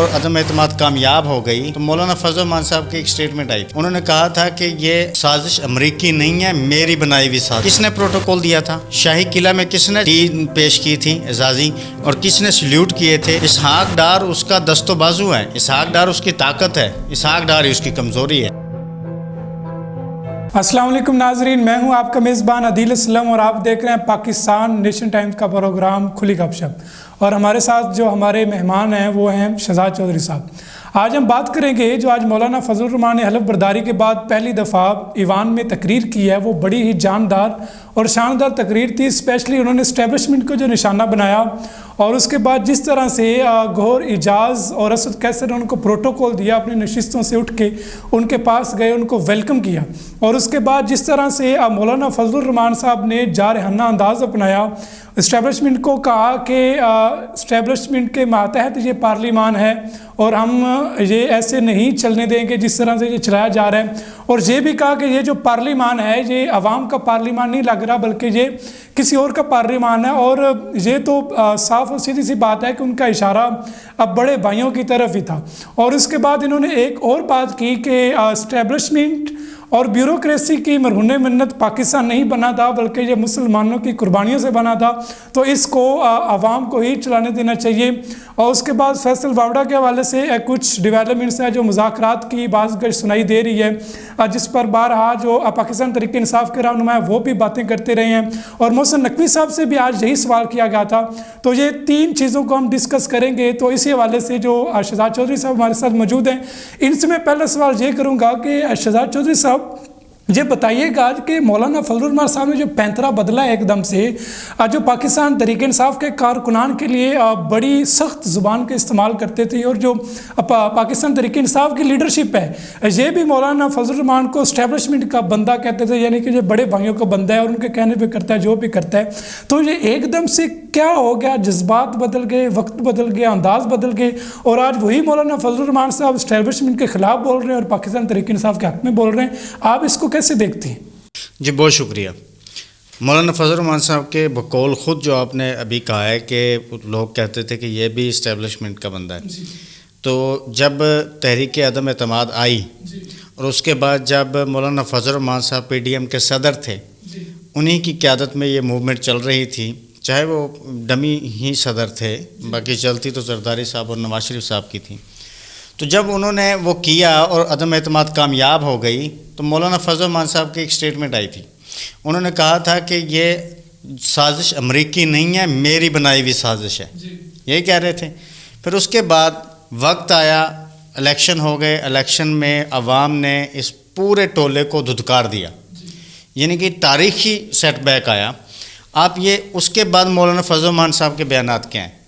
اور عدم اعتماد کامیاب ہو گئی تو مولانا فضل الرحمان صاحب کی ایک سٹیٹمنٹ آئی تھی. انہوں نے کہا تھا کہ یہ سازش امریکی نہیں ہے، میری بنائی ہوئی سازش. کس نے پروٹوکول دیا تھا؟ شاہی قلعہ میں کس نے ٹی پیش کی تھی اعزازی، اور کس نے سلیوٹ کیے تھے؟ اسحاق ڈار اس کا دست و بازو ہے، اسحاق ڈار اس کی طاقت ہے، اسحاق ڈار اس کی کمزوری ہے. السلام علیکم ناظرین، میں ہوں آپ کا میزبان عدیل اسلم اور آپ دیکھ رہے ہیں پاکستان نیشن ٹائمز کا پروگرام کھلی گپ شپ. اور ہمارے ساتھ جو ہمارے مہمان ہیں وہ ہیں شہزاد چودھری صاحب. آج ہم بات کریں گے جو آج مولانا فضل الرحمان نے حلف برداری کے بعد پہلی دفعہ ایوان میں تقریر کی ہے، وہ بڑی ہی جاندار اور شاندار تقریر تھی. اسپیشلی انہوں نے اسٹیبلشمنٹ کو جو نشانہ بنایا اور اس کے بعد جس طرح سے گوھر اعجاز اور اسد کیسر نے ان کو پروٹوکول دیا، اپنی نشستوں سے اٹھ کے ان کے پاس گئے، ان کو ویلکم کیا، اور اس کے بعد جس طرح سے مولانا فضل الرحمان صاحب نے جارحانہ انداز اپنایا، اسٹیبلشمنٹ کو کہا کہ اسٹیبلشمنٹ کے ماتحت یہ پارلیمان ہے اور ہم یہ ایسے نہیں چلنے دیں گے جس طرح سے یہ چلایا جا رہا ہے. اور یہ بھی کہا کہ یہ جو پارلیمان ہے یہ عوام کا پارلیمان نہیں لگ رہا بلکہ یہ کسی اور کا پارلیمان ہے. اور یہ تو صاف اور سیدھی سی بات ہے کہ ان کا اشارہ اب بڑے بھائیوں کی طرف ہی تھا. اور اس کے بعد انہوں نے ایک اور بات کی کہ اسٹیبلشمنٹ اور بیوروکریسی کی مرہون منت پاکستان نہیں بنا تھا بلکہ یہ مسلمانوں کی قربانیوں سے بنا تھا، تو اس کو عوام کو ہی چلانے دینا چاہیے. اور اس کے بعد فیصل واوڈا کے حوالے سے کچھ ڈیولپمنٹس ہیں جو مذاکرات کی بعض گش سنائی دے رہی ہے، جس پر بارہا جو پاکستان تحریک انصاف کے رہنما ہیں وہ بھی باتیں کرتے رہے ہیں. اور محسن نقوی صاحب سے بھی آج یہی سوال کیا گیا تھا. تو یہ تین چیزوں کو ہم ڈسکس کریں گے. تو اسی حوالے سے جو شہزاد چودھری صاحب ہمارے ساتھ موجود ہیں، ان سے میں پہلا سوال یہ کروں گا کہ شہزاد چودھری صاحب یہ بتائیے گا کہ مولانا فضل الرحمان صاحب نے جو پینترا بدلا ہے ایک دم سے، جو پاکستان تحریک انصاف کے کارکنان کے لیے بڑی سخت زبان کا استعمال کرتے تھے، اور جو پاکستان تحریک انصاف کی لیڈرشپ ہے یہ بھی مولانا فضل الرحمان کو اسٹیبلشمنٹ کا بندہ کہتے تھے، یعنی کہ یہ بڑے بھائیوں کا بندہ ہے اور ان کے کہنے پہ کرتا ہے جو بھی کرتا ہے. تو یہ ایک دم سے کیا ہو گیا؟ جذبات بدل گئے، وقت بدل گیا، انداز بدل گئے، اور آج وہی مولانا فضل الرحمان صاحب اسٹیبلشمنٹ کے خلاف بول رہے ہیں اور پاکستان تحریک انصاف کے حق میں بول رہے ہیں. آپ اس کو کیسے دیکھتے ہیں؟ جی بہت شکریہ. مولانا فضل الرحمان صاحب کے بقول خود جو آپ نے ابھی کہا ہے کہ لوگ کہتے تھے کہ یہ بھی اسٹیبلشمنٹ کا بندہ ہے. تو جب تحریک عدم اعتماد آئی اور اس کے بعد جب مولانا فضل الرحمان صاحب پی ڈی ایم کے صدر تھے، انہی کی قیادت میں یہ موومنٹ چل رہی تھی، چاہے وہ ڈمی ہی صدر تھے، باقی چلتی تو زرداری صاحب اور نواز شریف صاحب کی تھی. تو جب انہوں نے وہ کیا اور عدم اعتماد کامیاب ہو گئی تو مولانا فضل الرحمان صاحب کی ایک سٹیٹمنٹ آئی تھی. انہوں نے کہا تھا کہ یہ سازش امریکی نہیں ہے، میری بنائی ہوئی سازش ہے. یہی کہہ رہے تھے. پھر اس کے بعد وقت آیا، الیکشن ہو گئے، الیکشن میں عوام نے اس پورے ٹولے کو دھتکار دیا، یعنی کہ تاریخی سیٹ بیک آیا. آپ یہ اس کے بعد مولانا فضل الرحمان صاحب کے بیانات کیا ہیں؟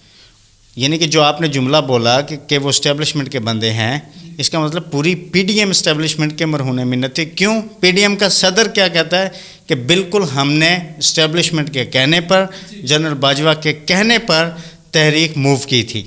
یعنی کہ جو آپ نے جملہ بولا کہ وہ اسٹیبلشمنٹ کے بندے ہیں، اس کا مطلب پوری پی ڈی ایم اسٹیبلشمنٹ کے مرہون منت تھی. کیوں؟ پی ڈی ایم کا صدر کیا کہتا ہے کہ بالکل ہم نے اسٹیبلشمنٹ کے کہنے پر، جنرل باجوہ کے کہنے پر تحریک موو کی تھی،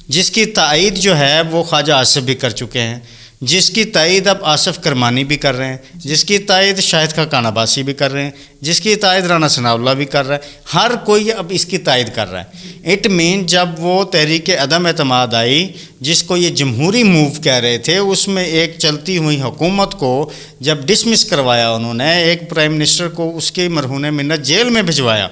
جس کی تائید جو ہے وہ خواجہ آصف بھی کر چکے ہیں، جس کی تائید اب آصف کرمانی بھی کر رہے ہیں، جس کی تائید شاہد خاقان عباسی بھی کر رہے ہیں، جس کی تائید رانا ثناء اللہ بھی کر رہا ہے. ہر کوئی اب اس کی تائید کر رہا ہے. اٹ مین جب وہ تحریک عدم اعتماد آئی، جس کو یہ جمہوری موو کہہ رہے تھے، اس میں ایک چلتی ہوئی حکومت کو جب ڈسمس کروایا انہوں نے، ایک پرائم منسٹر کو اس کی مرہون منت جیل میں بھجوایا.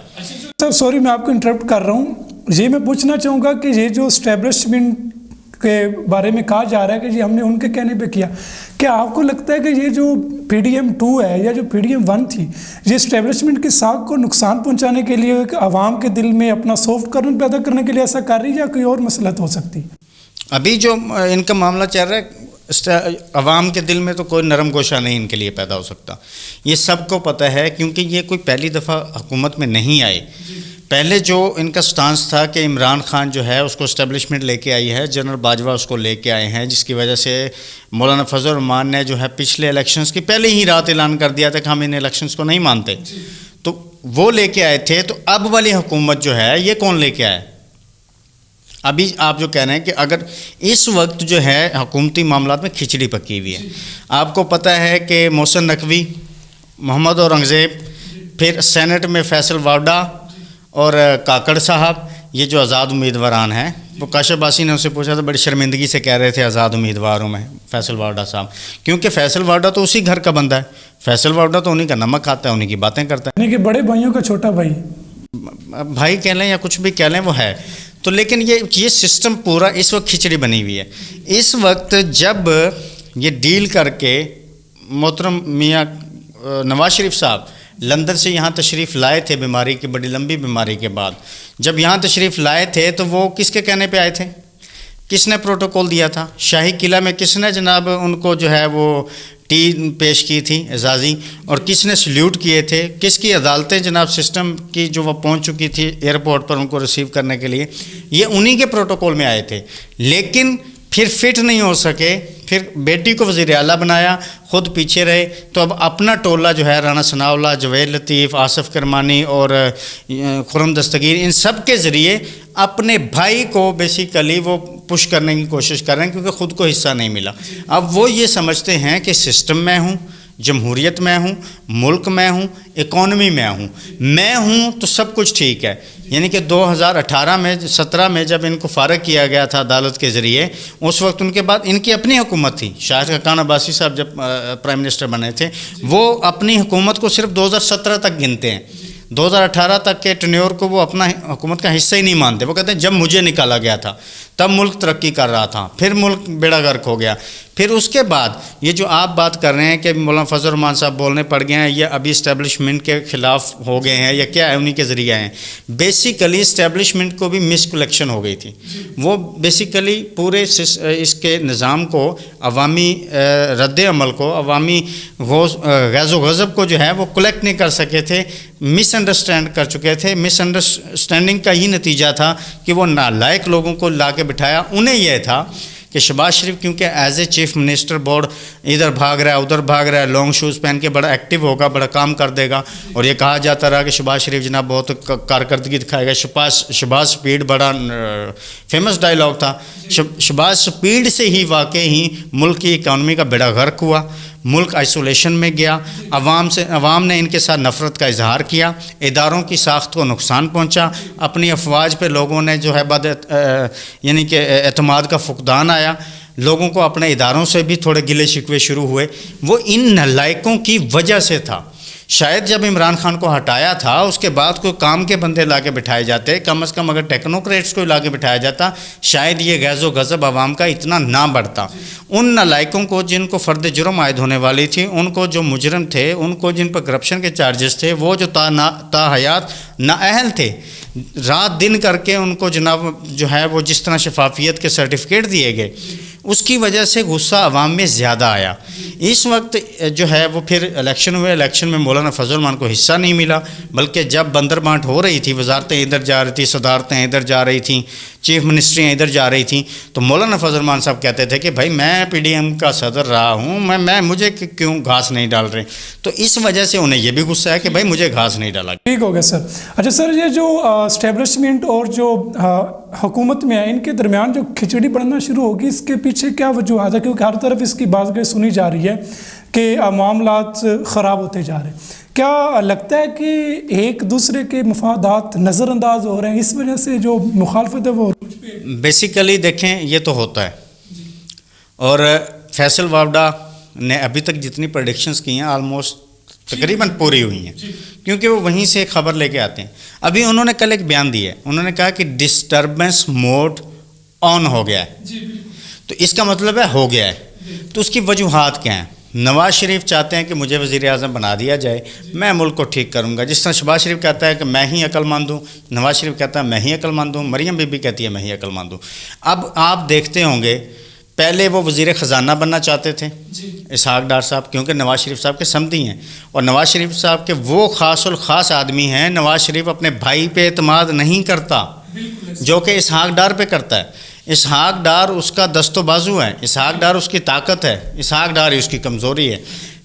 سوری میں آپ کو انٹرپٹ کر رہا ہوں. یہ میں پوچھنا چاہوں گا کہ یہ جو اسٹیبلشمنٹ کے بارے میں کہا جا رہا ہے کہ جی ہم نے ان کے کہنے پہ کیا، کیا آپ کو لگتا ہے کہ یہ جو پی ڈی ایم 2 ہے یا جو پی ڈی ایم 1 تھی، یہ اسٹیبلشمنٹ کی ساکھ کو نقصان پہنچانے کے لیے عوام کے دل میں اپنا سافٹ کارنر پیدا کرنے کے لیے ایسا کر رہی ہے یا کوئی اور مصلحت ہو سکتی؟ ابھی جو ان کا معاملہ چل رہا ہے، عوام کے دل میں تو کوئی نرم گوشہ نہیں ان کے لیے پیدا ہو سکتا. یہ سب کو پتہ ہے کیونکہ یہ کوئی پہلی دفعہ حکومت میں نہیں آئے. پہلے جو ان کا سٹانس تھا کہ عمران خان جو ہے اس کو اسٹیبلشمنٹ لے کے آئی ہے، جنرل باجوہ اس کو لے کے آئے ہیں، جس کی وجہ سے مولانا فضل الرحمان نے جو ہے پچھلے الیکشنز کی پہلے ہی رات اعلان کر دیا تھا کہ ہم ان الیکشنز کو نہیں مانتے. تو وہ لے کے آئے تھے. تو اب والی حکومت جو ہے یہ کون لے کے آئے؟ ابھی آپ جو کہہ رہے ہیں کہ اگر اس وقت جو ہے حکومتی معاملات میں کھچڑی پکی ہوئی ہے. آپ کو پتہ ہے کہ محسن نقوی، محمد اورنگزیب، پھر سینٹ میں فیصل واوڈا اور کاکڑ صاحب، یہ جو آزاد امیدواران ہیں وہ کاشف باسی نے اسے پوچھا تو بڑی شرمندگی سے کہہ رہے تھے آزاد امیدواروں میں فیصل وارڈا صاحب، کیونکہ فیصل وارڈا تو اسی گھر کا بندہ ہے، فیصل وارڈا تو انہیں کا نمک کھاتا ہے، انہیں کی باتیں کرتا ہے، یعنی کہ بڑے بھائیوں کا چھوٹا بھائی، بھائی کہہ لیں یا کچھ بھی کہہ لیں وہ ہے تو، لیکن یہ سسٹم پورا اس وقت کھچڑی بنی ہوئی ہے۔ اس وقت جب یہ ڈیل کر کے محترم میاں نواز شریف صاحب لندن سے یہاں تشریف لائے تھے بیماری کی، بڑی لمبی بیماری کے بعد جب یہاں تشریف لائے تھے تو وہ کس کے کہنے پہ آئے تھے؟ کس نے پروٹوکول دیا تھا؟ شاہی قلعہ میں کس نے جناب ان کو جو ہے وہ ٹی پیش کی تھی اعزازی، اور کس نے سلیوٹ کیے تھے؟ کس کی عدالتیں جناب سسٹم کی جو وہ پہنچ چکی تھی ایئرپورٹ پر ان کو ریسیو کرنے کے لیے، یہ انہی کے پروٹوکول میں آئے تھے، لیکن پھر فٹ نہیں ہو سکے، پھر بیٹی کو وزیر اعلیٰ بنایا، خود پیچھے رہے، تو اب اپنا ٹولہ جو ہے رانا ثناء اللہ، جوید لطیف، آصف کرمانی اور خرم دستگیر، ان سب کے ذریعے اپنے بھائی کو بیسیکلی وہ پش کرنے کی کوشش کر رہے ہیں، کیونکہ خود کو حصہ نہیں ملا۔ اب وہ یہ سمجھتے ہیں کہ سسٹم میں ہوں، جمہوریت میں ہوں، ملک میں ہوں، اکانومی میں ہوں تو سب کچھ ٹھیک ہے۔ یعنی کہ 2017 میں جب ان کو فارغ کیا گیا تھا عدالت کے ذریعے، اس وقت ان کے بعد ان کی اپنی حکومت تھی، شاہد خاقان عباسی صاحب جب پرائم منسٹر بنے تھے، وہ اپنی حکومت کو صرف 2017 تک گنتے ہیں، 2018 تک کے ٹینیور کو وہ اپنا حکومت کا حصہ ہی نہیں مانتے۔ وہ کہتے ہیں جب مجھے نکالا گیا تھا تب ملک ترقی کر رہا تھا، پھر ملک بیڑا غرق ہو گیا، پھر اس کے بعد یہ جو آپ بات کر رہے ہیں کہ مولانا فضل الرحمان صاحب بولنے پڑ گئے ہیں، یہ ابھی اسٹیبلشمنٹ کے خلاف ہو گئے ہیں یا کیا ہے، انہی کے ذریعے ہیں۔ بیسیکلی اسٹیبلشمنٹ کو بھی مس کلیکشن ہو گئی تھی، وہ بیسیکلی پورے اس کے نظام کو، عوامی رد عمل کو، عوامی غیظ و غضب کو جو ہے وہ کلیکٹ نہیں کر سکے تھے، مس انڈرسٹینڈ کر چکے تھے۔ مس انڈرسٹینڈنگ کا ہی نتیجہ تھا کہ وہ نالائق لوگوں کو لا کے بٹھایا۔ انہیں یہ تھا کہ شہباز شریف کیونکہ as a chief minister board ادھر بھاگ رہا ہے ادھر بھاگ رہا ہے، لانگ شوز پہن کے بڑا ایکٹیو ہوگا، بڑا کام کر دے گا، اور یہ کہا جاتا رہا کہ شہباز شریف جناب بہت کارکردگی دکھائے گا۔ شہباز سپیڈ بڑا فیمس ڈائلاگ تھا، شہباز سپیڈ سے ہی واقعی ہی ملک کی اکانومی کا بیڑا غرق ہوا، ملک آئسولیشن میں گیا، عوام نے ان کے ساتھ نفرت کا اظہار کیا، اداروں کی ساخت کو نقصان پہنچا، اپنی افواج پہ لوگوں نے جو ہے یعنی کہ اعتماد کا فقدان آیا، لوگوں کو اپنے اداروں سے بھی تھوڑے گلے شکوے شروع ہوئے۔ وہ ان نالائقوں کی وجہ سے تھا۔ شاید جب عمران خان کو ہٹایا تھا اس کے بعد کوئی کام کے بندے لا کے بٹھائے جاتے، کم از کم اگر ٹیکنوکریٹس کو لا کے بٹھایا جاتا، شاید یہ غیظ و غضب عوام کا اتنا نہ بڑھتا۔ ان نالائقوں کو جن کو فرد جرم عائد ہونے والی تھی، ان کو جو مجرم تھے، ان کو جن پر کرپشن کے چارجز تھے، وہ جو تا حیات نااہل تھے، رات دن کر کے ان کو جناب جو ہے وہ جس طرح شفافیت کے سرٹیفکیٹ دیے گئے، اس کی وجہ سے غصہ عوام میں زیادہ آیا۔ اس وقت جو ہے وہ پھر الیکشن ہوئے، الیکشن میں مولانا فضل الرحمان کو حصہ نہیں ملا، بلکہ جب بندر بانٹ ہو رہی تھی، وزارتیں ادھر جا رہی تھیں، صدارتیں ادھر جا رہی تھیں، چیف منسٹریاں ادھر جا رہی تھیں، تو مولانا فضل الرحمان صاحب کہتے تھے کہ بھائی میں پی ڈی ایم کا صدر رہا ہوں، مجھے کیوں گھاس نہیں ڈال رہے؟ تو اس وجہ سے انہیں یہ بھی غصہ ہے کہ بھائی مجھے گھاس نہیں ڈالا۔ ٹھیک ہو گیا سر۔ اچھا سر، یہ جو اسٹیبلشمنٹ اور جو حکومت میں ہے، ان کے درمیان جو کھچڑی بڑھنا شروع ہوگی، اس کے پیچھے کیا وجوہات ہے؟ کیونکہ ہر طرف اس کی بازگاہ سنی جا رہی ہے کہ معاملات خراب ہوتے جا رہے ہیں۔ کیا لگتا ہے کہ ایک دوسرے کے مفادات نظر انداز ہو رہے ہیں، اس وجہ سے جو مخالفت ہے وہ؟ بیسیکلی دیکھیں یہ تو ہوتا ہے، اور فیصل وارڈا نے ابھی تک جتنی پریڈکشنز کی ہیں آلموسٹ تقریباً پوری ہوئی ہیں، کیونکہ وہ وہیں سے خبر لے کے آتے ہیں۔ ابھی انہوں نے کل ایک بیان دیا ہے، انہوں نے کہا کہ ڈسٹربنس موڈ آن ہو گیا ہے، تو اس کا مطلب ہے ہو گیا ہے۔ تو اس کی وجوہات کیا ہیں؟ نواز شریف چاہتے ہیں کہ مجھے وزیر اعظم بنا دیا جائے، میں ملک کو ٹھیک کروں گا، جس طرح شہباز شریف کہتا ہے کہ میں ہی عقل مند ہوں، نواز شریف کہتا ہے میں ہی عقل مند ہوں، مریم بی بی کہتی ہے میں ہی عقل مند ہوں۔ اب آپ دیکھتے ہوں گے پہلے وہ وزیر خزانہ بننا چاہتے تھے اسحاق ڈار صاحب، کیونکہ نواز شریف صاحب کے سمدھی ہیں، اور نواز شریف صاحب کے وہ خاص الخاص آدمی ہیں۔ نواز شریف اپنے بھائی پہ اعتماد نہیں کرتا جو کہ اسحاق ڈار پہ کرتا ہے۔ اسحاق ڈار اس کا دست و بازو ہے، اسحاق ڈار اس کی طاقت ہے، اسحاق ڈار ہی اس کی کمزوری ہے۔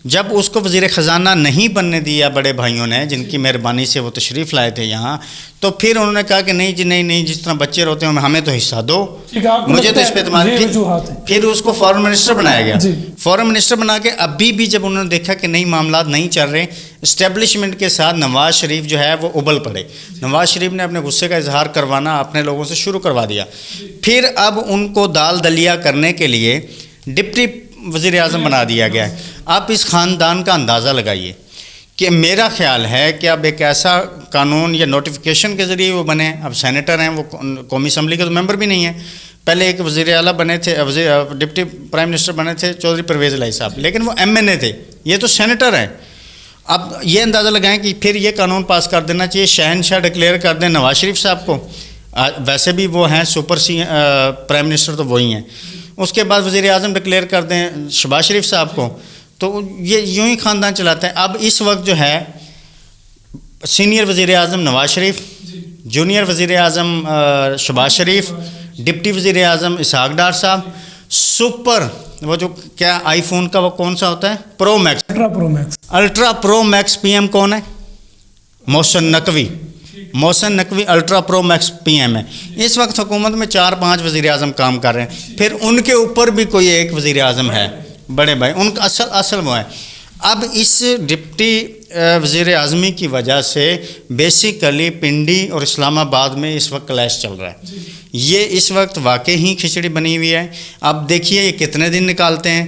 جب اس کو وزیر خزانہ نہیں بننے دیا بڑے بھائیوں نے، جن کی مہربانی سے وہ تشریف لائے تھے یہاں، تو پھر انہوں نے کہا کہ نہیں جی نہیں، جس طرح بچے روتے ہیں ہمیں تو حصہ دو، مجھے تو اس پہ اعتماد. پھر اس کو فارن منسٹر بنایا گیا. فارن منسٹر بنا کے ابھی بھی جب انہوں نے دیکھا کہ نہیں معاملات نہیں چل رہے، اسٹیبلشمنٹ کے ساتھ نواز شریف جو ہے وہ ابل پڑے. نواز شریف نے اپنے غصے کا اظہار کروانا اپنے لوگوں سے شروع کروا دیا. پھر اب ان کو دال دلیا کرنے کے لیے ڈپٹی وزیر اعظم بنا دیا گیا ہے. آپ اس خاندان کا اندازہ لگائیے کہ میرا خیال ہے کہ اب ایک ایسا قانون یا نوٹیفیکیشن کے ذریعے وہ بنے. اب سینیٹر ہیں، وہ قومی اسمبلی کے تو ممبر بھی نہیں ہیں. پہلے ایک وزیر اعلیٰ بنے تھے، ڈپٹی پرائم منسٹر بنے تھے چودھری پرویز الہی صاحب، لیکن وہ MNA تھے، یہ تو سینیٹر ہیں. اب یہ اندازہ لگائیں کہ پھر یہ قانون پاس کر دینا چاہیے، شہنشاہ ڈکلیئر کر دیں نواز شریف صاحب کو. ویسے بھی وہ ہیں سپر پرائم منسٹر تو وہی ہیں. اس کے بعد وزیر اعظم ڈکلیئر کر دیں شہباز شریف صاحب کو. تو یہ یوں ہی خاندان چلاتے ہیں. اب اس وقت جو ہے سینئر وزیر اعظم نواز شریف، جونیئر وزیر اعظم شہباز شریف، ڈپٹی وزیر اعظم اسحاق ڈار صاحب، سپر وہ جو کیا آئی فون کا وہ کون سا ہوتا ہے، پرو میکس، الٹرا پرو میکس PM کون ہے؟ محسن نقوی. محسن نقوی الٹرا پرو میکس PM ہے. اس وقت حکومت میں 4-5 وزیر اعظم کام کر رہے ہیں. پھر ان کے اوپر بھی کوئی ایک وزیر اعظم ہے، بڑے بھائی، ان کا اصل وہ ہے. اب اس ڈپٹی وزیر اعظمی کی وجہ سے بیسیکلی پنڈی اور اسلام آباد میں اس وقت کلیش چل رہا ہے. یہ اس وقت واقعی ہی کھچڑی بنی ہوئی ہے. اب دیکھیے یہ کتنے دن نکالتے ہیں.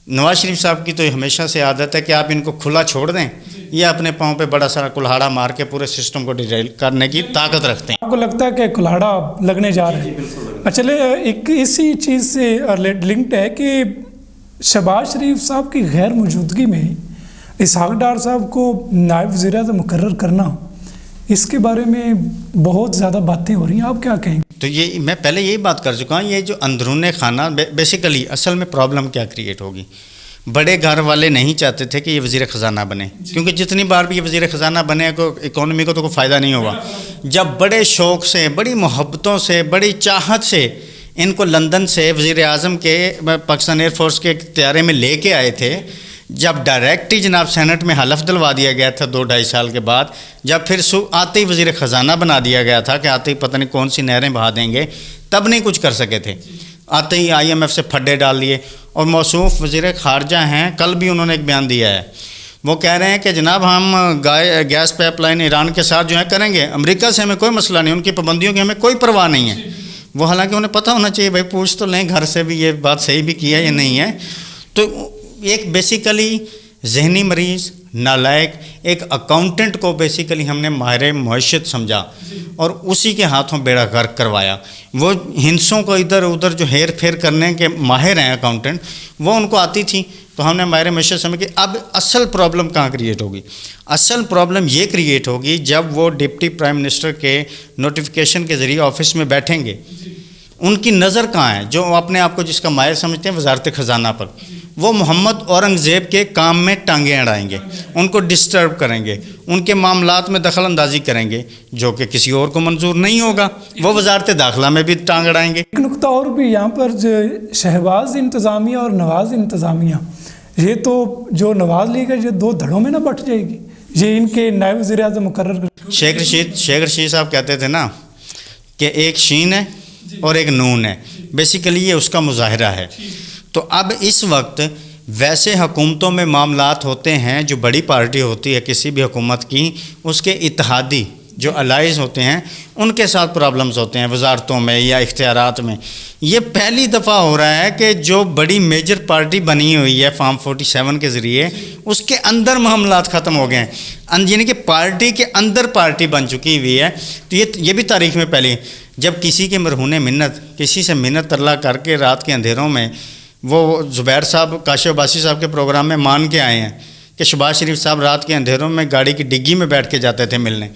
نواز شریف صاحب کی تو ہمیشہ سے عادت ہے کہ آپ ان کو کھلا چھوڑ دیں، یہ اپنے پاؤں پہ بڑا سارا کلہاڑا مار کے پورے سسٹم کو ڈیریل کرنے کی طاقت رکھتے ہیں. آپ کو لگتا ہے کہ کلہاڑا لگنے جا رہے ہیں؟ چلے ایک اسی چیز سے لنکڈ ہے کہ شہباز شریف صاحب کی غیر موجودگی میں اسحاق ڈار صاحب کو نائب وزیر اعظم مقرر کرنا، اس کے بارے میں بہت زیادہ باتیں ہو رہی ہیں، آپ کیا کہیں گے؟ تو یہ میں پہلے یہی بات کر چکا ہوں، یہ جو اندرون خانہ بیسیکلی اصل میں پرابلم کیا کریٹ ہوگی. بڑے گھر والے نہیں چاہتے تھے کہ یہ وزیر خزانہ بنے، کیونکہ جتنی بار بھی یہ وزیر خزانہ بنے کو اکانومی کو تو کوئی فائدہ نہیں ہوگا. جب بڑے شوق سے، بڑی محبتوں سے، بڑی چاہت سے ان کو لندن سے وزیر اعظم کے پاکستان ایئر فورس کے طیارے میں لے کے آئے تھے، جب ڈائریکٹ ہی جناب سینٹ میں حلف دلوا دیا گیا تھا 2-2.5 سال کے بعد، جب پھر آتے ہی وزیر خزانہ بنا دیا گیا تھا کہ آتے ہی پتہ نہیں کون سی نہریں بہا دیں گے، تب نہیں کچھ کر سکے تھے. آتے ہی IMF سے پھڈے ڈال لیے. اور موصوف وزیر خارجہ ہیں، کل بھی انہوں نے ایک بیان دیا ہے، وہ کہہ رہے ہیں کہ جناب ہم گیس پائپ لائن ایران کے ساتھ جو ہے کریں گے، امریکہ سے ہمیں کوئی مسئلہ نہیں، ان کی پابندیوں کی ہمیں کوئی پرواہ نہیں ہے. وہ حالانکہ انہیں پتہ ہونا چاہیے بھائی پوچھ تو لیں گھر سے بھی یہ بات صحیح بھی کی ہے یا نہیں ہے. تو ایک بیسیکلی ذہنی مریض، نالائق ایک اکاؤنٹنٹ کو بیسیکلی ہم نے ماہر معیشت سمجھا اور اسی کے ہاتھوں بیڑا غرق کروایا. وہ ہندسوں کو ادھر ادھر جو ہیر پھیر کرنے کے ماہر ہیں اکاؤنٹنٹ، وہ ان کو آتی تھی تو ہم نے ماہر معیشت سمجھ کے. اب اصل پرابلم کہاں کریٹ ہوگی؟ اصل پرابلم یہ کریٹ ہوگی جب وہ ڈپٹی پرائم منسٹر کے نوٹیفیکیشن کے ذریعے آفس میں بیٹھیں گے. ان کی نظر کہاں ہے؟ جو اپنے آپ کو جس کا ماہر سمجھتے ہیں وزارت خزانہ پر، وہ محمد اورنگزیب کے کام میں ٹانگیں اڑائیں گے، ان کو ڈسٹرب کریں گے، ان کے معاملات میں دخل اندازی کریں گے، جو کہ کسی اور کو منظور نہیں ہوگا. وہ وزارت داخلہ میں بھی ٹانگ اڑائیں گے. ایک نقطہ اور بھی یہاں پر، جو شہباز انتظامیہ اور نواز انتظامیہ، یہ تو جو نواز لیگ ہے یہ 2 دھڑوں میں نہ بٹ جائے گی؟ یہ ان کے نائب وزیر اعظم مقرر شیخ رشید صاحب کہتے تھے نا کہ ایک شین ہے اور ایک نون ہے، بیسیکلی یہ اس کا مظاہرہ ہے. تو اب اس وقت ویسے حکومتوں میں معاملات ہوتے ہیں، جو بڑی پارٹی ہوتی ہے کسی بھی حکومت کی، اس کے اتحادی جو الائز ہوتے ہیں ان کے ساتھ پرابلمز ہوتے ہیں وزارتوں میں یا اختیارات میں. یہ پہلی دفعہ ہو رہا ہے کہ جو بڑی میجر پارٹی بنی ہوئی ہے فارم 47 کے ذریعے، اس کے اندر معاملات ختم ہو گئے ہیں، یعنی کہ پارٹی کے اندر پارٹی بن چکی ہوئی ہے. تو یہ بھی تاریخ میں پہلے، جب کسی کے مرہون منت، کسی سے منت ترلا کر کے رات کے اندھیروں میں، وہ زبیر صاحب کاشف عباسی صاحب کے پروگرام میں مان کے آئے ہیں کہ شہباز شریف صاحب رات کے اندھیروں میں گاڑی کی ڈگی میں بیٹھ کے جاتے تھے ملنے.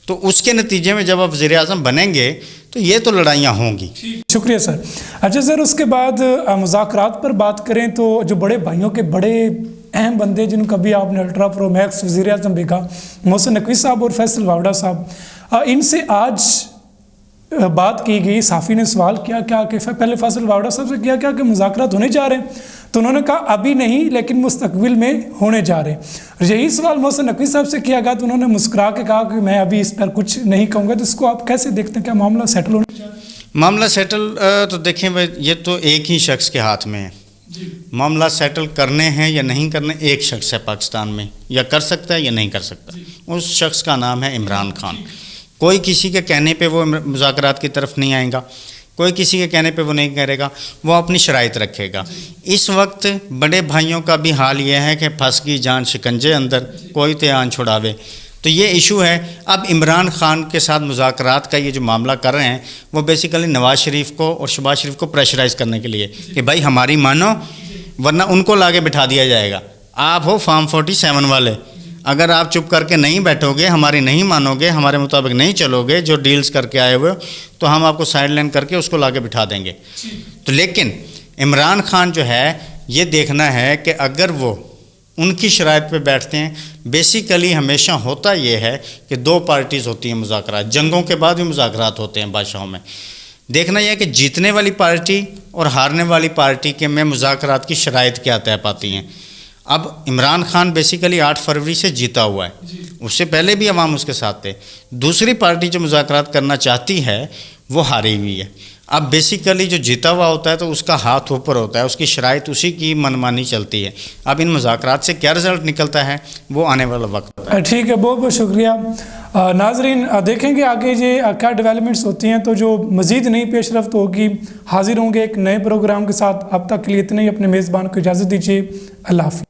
تو اس کے نتیجے میں جب آپ وزیر اعظم بنیں گے تو یہ تو لڑائیاں ہوں گی. شکریہ سر. اچھا سر، اس کے بعد مذاکرات پر بات کریں تو جو بڑے بھائیوں کے بڑے اہم بندے جن کو بھی آپ نے الٹرا پرو میکس وزیر اعظم بھی کہا، محسن نقوی صاحب اور فیصل واوڈا صاحب، ان سے آج بات کی گئی، صحافی نے سوال کیا کہ پہلے فیصل واوڈا صاحب سے کیا کہ مذاکرات ہونے جا رہے ہیں، تو انہوں نے کہا ابھی نہیں لیکن مستقبل میں ہونے جا رہے ہیں۔ یہی سوال محسن نقوی صاحب سے کیا گیا تو انہوں نے مسکرا کے کہا کہ میں ابھی اس پر کچھ نہیں کہوں گا۔ تو اس کو آپ کیسے دیکھتے ہیں، کیا معاملہ سیٹل ہونے جا رہا ہے؟ معاملہ سیٹل تو دیکھیں بھائی، یہ تو ایک ہی شخص کے ہاتھ میں ہے۔ معاملہ سیٹل کرنے ہیں یا نہیں کرنے ایک شخص ہے پاکستان میں، یا کر سکتا ہے یا نہیں کر سکتا، اس شخص کا نام ہے عمران خان۔ کوئی کسی کے کہنے پہ وہ مذاکرات کی طرف نہیں آئے گا، کوئی کسی کے کہنے پہ وہ نہیں کرے گا، وہ اپنی شرائط رکھے گا۔ اس وقت بڑے بھائیوں کا بھی حال یہ ہے کہ پھنس گئی جان شکنجے اندر، کوئی تیان چھڑاوے، تو یہ ایشو ہے۔ اب عمران خان کے ساتھ مذاکرات کا یہ جو معاملہ کر رہے ہیں، وہ بیسیکلی نواز شریف کو اور شہباز شریف کو پریشرائز کرنے کے لیے کہ بھائی ہماری مانو، ورنہ ان کو لاگے بٹھا دیا جائے گا۔ آپ ہو فارم 47 والے، اگر آپ چپ کر کے نہیں بیٹھو گے، ہماری نہیں مانو گے، ہمارے مطابق نہیں چلو گے جو ڈیلز کر کے آئے ہوئے، تو ہم آپ کو سائڈ لائن کر کے اس کو لاگے بٹھا دیں گے۔ تو لیکن عمران خان جو ہے، یہ دیکھنا ہے کہ اگر وہ ان کی شرائط پہ بیٹھتے ہیں، بیسیکلی ہمیشہ ہوتا یہ ہے کہ دو پارٹیز ہوتی ہیں مذاکرات، جنگوں کے بعد بھی مذاکرات ہوتے ہیں بادشاہوں میں۔ دیکھنا یہ ہے کہ جیتنے والی پارٹی اور ہارنے والی پارٹی کے میں مذاکرات کی شرائط کیا طے پاتی ہیں۔ اب عمران خان بیسیکلی 8 فروری سے جیتا ہوا ہے، اس سے پہلے بھی عوام اس کے ساتھ تھے۔ دوسری پارٹی جو مذاکرات کرنا چاہتی ہے وہ ہاری ہوئی ہے۔ اب بیسیکلی جو جیتا ہوا ہوتا ہے تو اس کا ہاتھ اوپر ہوتا ہے، اس کی شرائط اسی کی منمانی چلتی ہے۔ اب ان مذاکرات سے کیا رزلٹ نکلتا ہے وہ آنے والا وقت ہے۔ ٹھیک ہے، بہت بہت شکریہ ناظرین۔ دیکھیں گے آگے یہ کیا ڈیولپمنٹس ہوتی ہیں، تو جو مزید نئی پیش رفت ہوگی حاضر ہوں گے ایک نئے پروگرام کے ساتھ۔ اب تک کے لیے اتنے ہی، اپنے میزبان کو اجازت دیجیے، اللہ حافظ۔